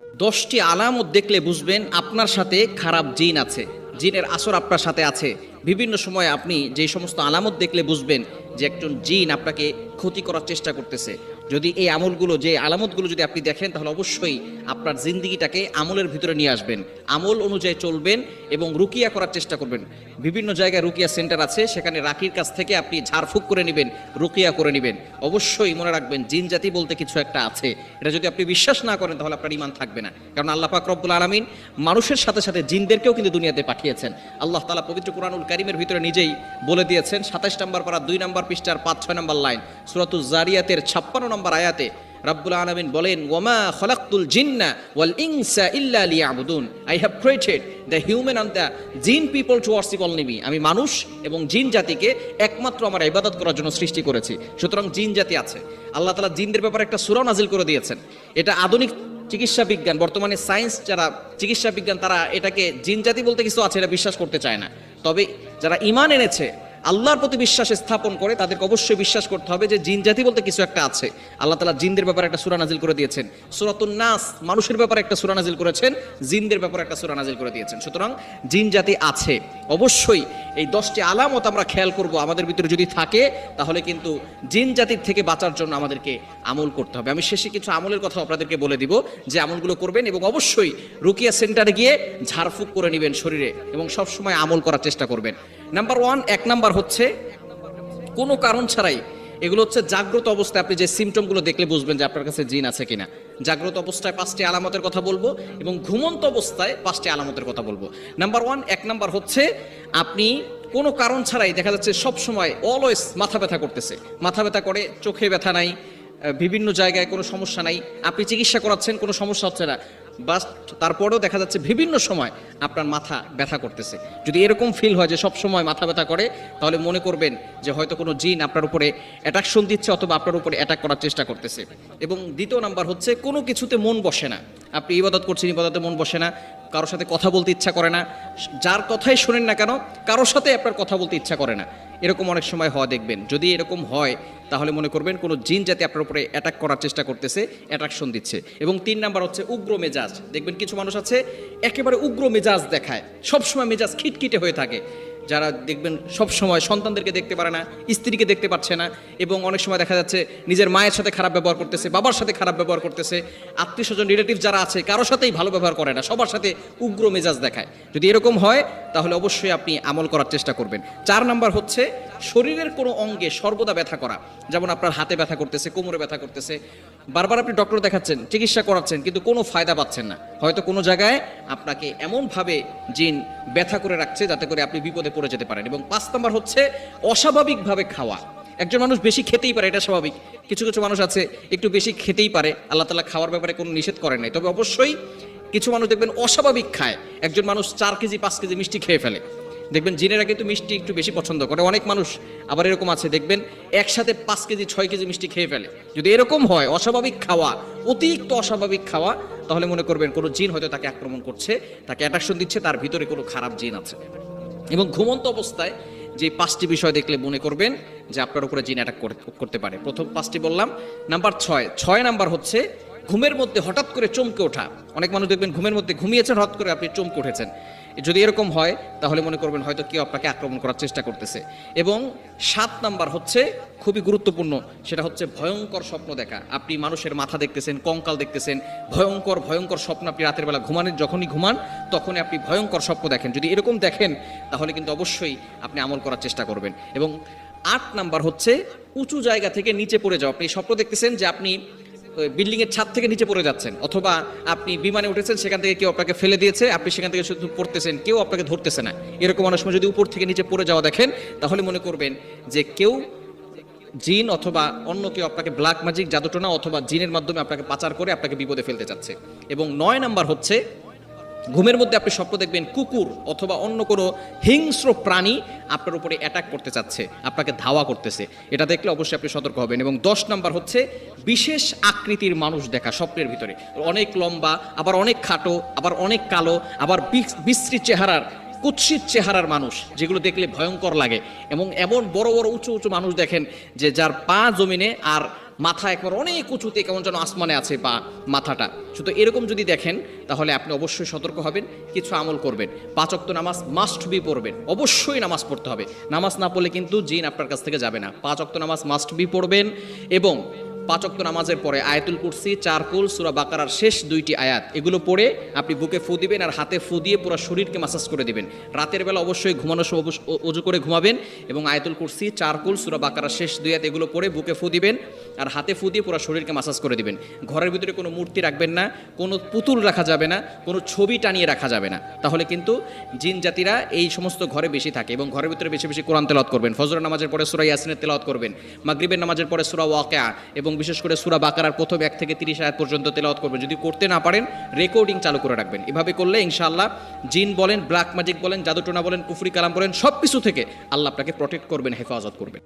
10টি আলামত দেখলে বুঝবেন আপনার সাথে খারাপ জিন আছে, জিনের আসর আপনার সাথে আছে। বিভিন্ন সময় আপনি যে সমস্ত আলামত দেখলে বুঝবেন যে একজন জিন আপনাকে ক্ষতি করার চেষ্টা করতেছে। যদি এই আমলগুলো, যে আলামতগুলো যদি আপনি দেখেন, তাহলে অবশ্যই আপনার জিন্দিগিটাকে আমলের ভিতরে নিয়ে আসবেন, আমল অনুযায়ী চলবেন এবং রুকিয়া করার চেষ্টা করবেন। বিভিন্ন জায়গায় রুকিয়া সেন্টার আছে, সেখানে রাকির কাছ থেকে আপনি ঝাড়ফুঁক করে নেবেন, রুকিয়া করে নেবেন। অবশ্যই মনে রাখবেন জিন জাতি বলতে কিছু একটা আছে। এটা যদি আপনি বিশ্বাস না করেন তাহলে আপনার ঈমান থাকবে না। কারণ আল্লাহ পাক রব্বুল আলামিন মানুষের সাথে সাথে জিনদেরকেও কিন্তু দুনিয়াতে পাঠিয়েছেন। আল্লাহ তাআলা পবিত্র কুরআনুল কারীমের ভিতরে নিজেই বলে দিয়েছেন, 27 নম্বর পারা 2 নম্বর পৃষ্ঠার 5-6 নম্বর লাইন, সূরাতুজ জারিয়াতের 56 নম্বর আয়াতে রব্বুল আলামিন বলেন, ওয়ামা খলাকতুল জিন্না ওয়াল ইনসা ইল্লা লিয়াবুদুন, I have created the human and the jinn people to worship only me. আমি মানুষ এবং জিন জাতিকে একমাত্র আমার ইবাদত করার জন্য সৃষ্টি করেছি। সুতরাং জিন জাতি আছে। আল্লাহ তাআলা জিনদের ব্যাপারে একটা সূরা নাজিল করে দিয়েছেন। এটা আধুনিক চিকিৎসা বিজ্ঞান, বর্তমানে সায়েন্স যারা চিকিৎসা বিজ্ঞান, তারা এটাকে জিন জাতি বলতে কিছু আছে এটা বিশ্বাস করতে চায় না। তবে যারা ঈমান এনেছে, আল্লাহর প্রতি বিশ্বাস স্থাপন করে, তাদেরকে অবশ্যই বিশ্বাস করতে হবে যে জিন জাতি বলতে কিছু একটা আছে। আল্লাহ তাআলা জিনদের ব্যাপারে একটা সূরা নাজিল করে দিয়েছেন। সূরাতুন নাস, মানুষের ব্যাপারে একটা সূরা নাজিল করেছেন, জিনদের ব্যাপারে একটা সূরা নাজিল করে দিয়েছেন। সুতরাং জিন জাতি আছে। অবশ্যই এই 10টি আলামত আমরা খেয়াল করব, আমাদের ভিতরে যদি থাকে তাহলে কিন্তু জিন জাতির থেকে বাঁচার জন্য আমাদেরকে আমল করতে হবে। আমি শেষে কিছু আমলের কথা আপনাদেরকে বলে দিব, যে আমলগুলো করবেন, এবং অবশ্যই রুকিয়া সেন্টারে গিয়ে ঝাড়ফুঁক করে নেবেন শরীরে এবং সবসময় আমল করার চেষ্টা করবেন। নাম্বার 1 নাম্বার হচ্ছে কোনো কারণ ছাড়াই, এগুলো হচ্ছে জাগ্রত অবস্থায় আপনি যে সিমটমগুলো দেখলে বুঝবেন যে আপনার কাছে জিন আছে কিনা। জাগ্রত অবস্থায় 5টি আলামতের কথা বলবো এবং ঘুমন্ত অবস্থায় 5টি আলামতের কথা বলবো। নাম্বার 1 নাম্বার হচ্ছে আপনি কোনো কারণ ছাড়াই দেখা যাচ্ছে সব সময় অলওয়েজ মাথা ব্যথা করতেছে, মাথা ব্যথা করে, চোখে ব্যথা নাই, বিভিন্ন জায়গায় কোনো সমস্যা নাই, আপনি চিকিৎসা করাচ্ছেন কোনো সমস্যা হচ্ছে না, বাস তারপরেও দেখা যাচ্ছে বিভিন্ন সময় আপনার মাথা ব্যথা করতেছে। যদি এরকম ফিল হয় যে সব সময় মাথা ব্যথা করে, তাহলে মনে করবেন যে হয়তো কোনো জিন আপনার উপরে অ্যাট্রাকশন দিচ্ছে অথবা আপনার উপরে অ্যাটাক করার চেষ্টা করতেছে। এবং 2 নাম্বার হচ্ছে কোনো কিছুতে মন বসে না, আপনি ইবাদত করছেন, ইবাদতে মন বসে না, কারোর সাথে কথা বলতে ইচ্ছা করে না, যার কথাই শোনেন না কেন কারোর সাথে আপনার কথা বলতে ইচ্ছা করে না, এরকম অনেক সময় হওয়া দেখবেন। যদি এরকম হয় তাহলে মনে করবেন কোনো জিন জাতি আপনার উপরে অ্যাটাক করার চেষ্টা করতেছে, অ্যাট্রাকশন দিচ্ছে। এবং 3 নাম্বার হচ্ছে উগ্র মেজাজ। দেখবেন কিছু মানুষ আছে একেবারে উগ্র মেজাজ দেখায়, সবসময় মেজাজ খিটখিটে হয়ে থাকে, যারা দেখবেন সব সময় সন্তানদেরকে দেখতে পারে না, স্ত্রীকে দেখতে পাচ্ছে না, এবং অনেক সময় দেখা যাচ্ছে নিজের মায়ের সাথে খারাপ ব্যবহার করতেছে, বাবার সাথে খারাপ ব্যবহার করতেছে, আত্মীয় স্বজন রিলেটিভ যারা আছে কারোর সাথেই ভালো ব্যবহার করে না, সবার সাথে উগ্র মেজাজ দেখায়। যদি এরকম হয় তাহলে অবশ্যই আপনি আমল করার চেষ্টা করবেন। 4 নাম্বার হচ্ছে শরীরের কোনো অঙ্গে সর্বদা ব্যথা করা, যেমন আপনার হাতে ব্যথা করতেছে, কোমরে ব্যথা করতেছে, বারবার আপনি ডক্টর দেখাচ্ছেন, চিকিৎসা করাচ্ছেন, কিন্তু কোনো ফায়দা পাচ্ছেন না। হয়তো কোনো জায়গায় আপনাকে এমনভাবে জিন ব্যথা করে রাখছে যাতে করে আপনি বিপদে পড়ে যেতে পারেন। এবং 5 নাম্বার হচ্ছে অস্বাভাবিকভাবে খাওয়া। একজন মানুষ বেশি খেতেই পারে, এটা স্বাভাবিক। কিছু কিছু মানুষ আছে একটু বেশি খেতেই পারে, আল্লাহ তাআলা খাওয়ার ব্যাপারে কোনো নিষেধ করেন নাই। তবে অবশ্যই কিছু মানুষ দেখবেন অস্বাভাবিক খায়। একজন মানুষ 4 কেজি 5 কেজি মিষ্টি খেয়ে ফেলে, দেখবেন জিনেরা কিন্তু মিষ্টি একটু বেশি পছন্দ করে। অনেক মানুষ আবার এরকম আছে দেখবেন একসাথে 5 কেজি 6 কেজি মিষ্টি খেয়ে ফেলে। যদি এরকম হয়, অস্বাভাবিক খাওয়া, অতিরিক্ত অস্বাভাবিক খাওয়া, তাহলে মনে করবেন কোনো জিন হয়তো তাকে আক্রমণ করছে, তাকে অ্যাট্রাকশন দিচ্ছে, তার ভিতরে কোনো খারাপ জিন আছে। এবং ঘুমন্ত অবস্থায় যে 5টি বিষয় দেখলে মনে করবেন যে আপনার উপরে জিন অ্যাটাক করতে পারে। প্রথম 5টি বললাম। নাম্বার 6 নাম্বার হচ্ছে ঘুমের মধ্যে হঠাৎ করে চমকে ওঠা। অনেক মানুষ দেখবেন ঘুমের মধ্যে ঘুমিয়েছেন, হঠাৎ করে আপনি চমকে উঠেছেন। যদি এরকম হয় তাহলে মনে করবেন হয়তো কেউ আপনাকে আক্রমণ করার চেষ্টা করতেছে। এবং 7 নাম্বার হচ্ছে খুবই গুরুত্বপূর্ণ, সেটা হচ্ছে ভয়ঙ্কর স্বপ্ন দেখা। আপনি মানুষের মাথা দেখতেছেন, কঙ্কাল দেখতেছেন, ভয়ঙ্কর ভয়ঙ্কর স্বপ্ন আপনি রাতের বেলা যখনই ঘুমান তখনই আপনি ভয়ঙ্কর স্বপ্ন দেখেন। যদি এরকম দেখেন তাহলে কিন্তু অবশ্যই আপনি আমল করার চেষ্টা করবেন। এবং 8 নাম্বার হচ্ছে উঁচু জায়গা থেকে নিচে পড়ে যাওয়া। আপনি স্বপ্ন দেখতেছেন যে আপনি বিল্ডিং এর ছাদ থেকে নিচে পড়ে যাচ্ছেন, অথবা আপনি বিমানে উঠেছেন, সেখান থেকে কেউ আপনাকে ফেলে দিয়েছে, আপনি সেখান থেকে শুধু পড়তেছেন, কেউ আপনাকে ধরতেছে না। এরকম অনেক সময় যদি উপর থেকে নিচে পড়ে যাওয়া দেখেন তাহলে মনে করবেন যে কেউ জিন অথবা অন্য কেউ আপনাকে ব্ল্যাক ম্যাজিক, জাদুটোনা অথবা জিনের মাধ্যমে আপনাকে পাচার করে আপনাকে বিপদে ফেলতে চাচ্ছে। এবং 9 নাম্বার হচ্ছে ঘুমের মধ্যে আপনি স্বপ্ন দেখবেন কুকুর অথবা অন্য কোনো হিংস্র প্রাণী আপনার উপরে অ্যাটাক করতে চাচ্ছে, আপনাকে ধাওয়া করতেছে। এটা দেখলে অবশ্যই আপনি সতর্ক হবেন। এবং 10 নাম্বার হচ্ছে বিশেষ আকৃতির মানুষ দেখা স্বপ্নের ভিতরে, অনেক লম্বা, আবার অনেক খাটো, আবার অনেক কালো, আবার বিশ্রী চেহারার, কুৎসিত চেহারার মানুষ, যেগুলো দেখলে ভয়ঙ্কর লাগে। এবং এমন বড় বড় উঁচু উঁচু মানুষ দেখেন যে যার পা জমিনে আর মাথা একবার অনেক উঁচুতে, কেমন যেন আসমানে আছে বা মাথাটা। শুধু এরকম যদি দেখেন তাহলে আপনি অবশ্যই সতর্ক হবেন, কিছু আমল করবেন। 5 ওয়াক্ত নামাজ মাস্ট বি পড়বেন, অবশ্যই নামাজ পড়তে হবে। নামাজ না পড়লে কিন্তু জিন আপনার কাছ থেকে যাবে না। 5 ওয়াক্ত নামাজ মাস্ট বি পড়বেন এবং 5 ওয়াক্ত নামাজের পরে আয়াতুল কুরসি, 4 কুল, সূরা বাকারার শেষ 2টি আয়াত এগুলো পড়ে আপনি বুকে ফু দিবেন আর হাতে ফু দিয়ে পুরো শরীরকে মাসাজ করে দিবেন। রাতের বেলা অবশ্যই ঘুমানোর সময় ওযু করে ঘুমাবেন এবং আয়াতুল কুরসি, 4 কুল, সূরা বাকারার শেষ 2 আয়াত এগুলো পড়ে বুকে ফু দিবেন আর হাতে ফু দিয়ে পুরো শরীরকে মাসাজ করে দিবেন। ঘরের ভিতরে কোনো মূর্তি রাখবেন না, কোনো পুতুল রাখা যাবে না, কোনো ছবি টানিয়ে রাখা যাবে না, তাহলে কিন্তু জিন জাতিরা এই সমস্ত ঘরে বেশি থাকে। এবং ঘরের ভিতরে বেশি বেশি কোরআন তেলাওয়াত করবেন, ফজরের নামাজের পরে সূরা ইয়াসিনের তেলাওয়াত করবেন, মাগরিবের নামাজের পরে সূরা ওয়াকিয়া এবং বিশেষ করে সূরা বাকারার প্রথম 1 থেকে 30 আয়াত পর্যন্ত তেলাওয়াত করবেন। যদি করতে না পারেন রেকর্ডিং চালু করে রাখবেন। এভাবে করলে ইনশাআল্লাহ জিন বলেন, ব্ল্যাক ম্যাজিক বলেন, জাদুটোনা বলেন, কুফরি কালাম বলেন, সব কিছু থেকে আল্লাহ আপনাকে প্রোটেক্ট করবেন, হেফাজত করবেন।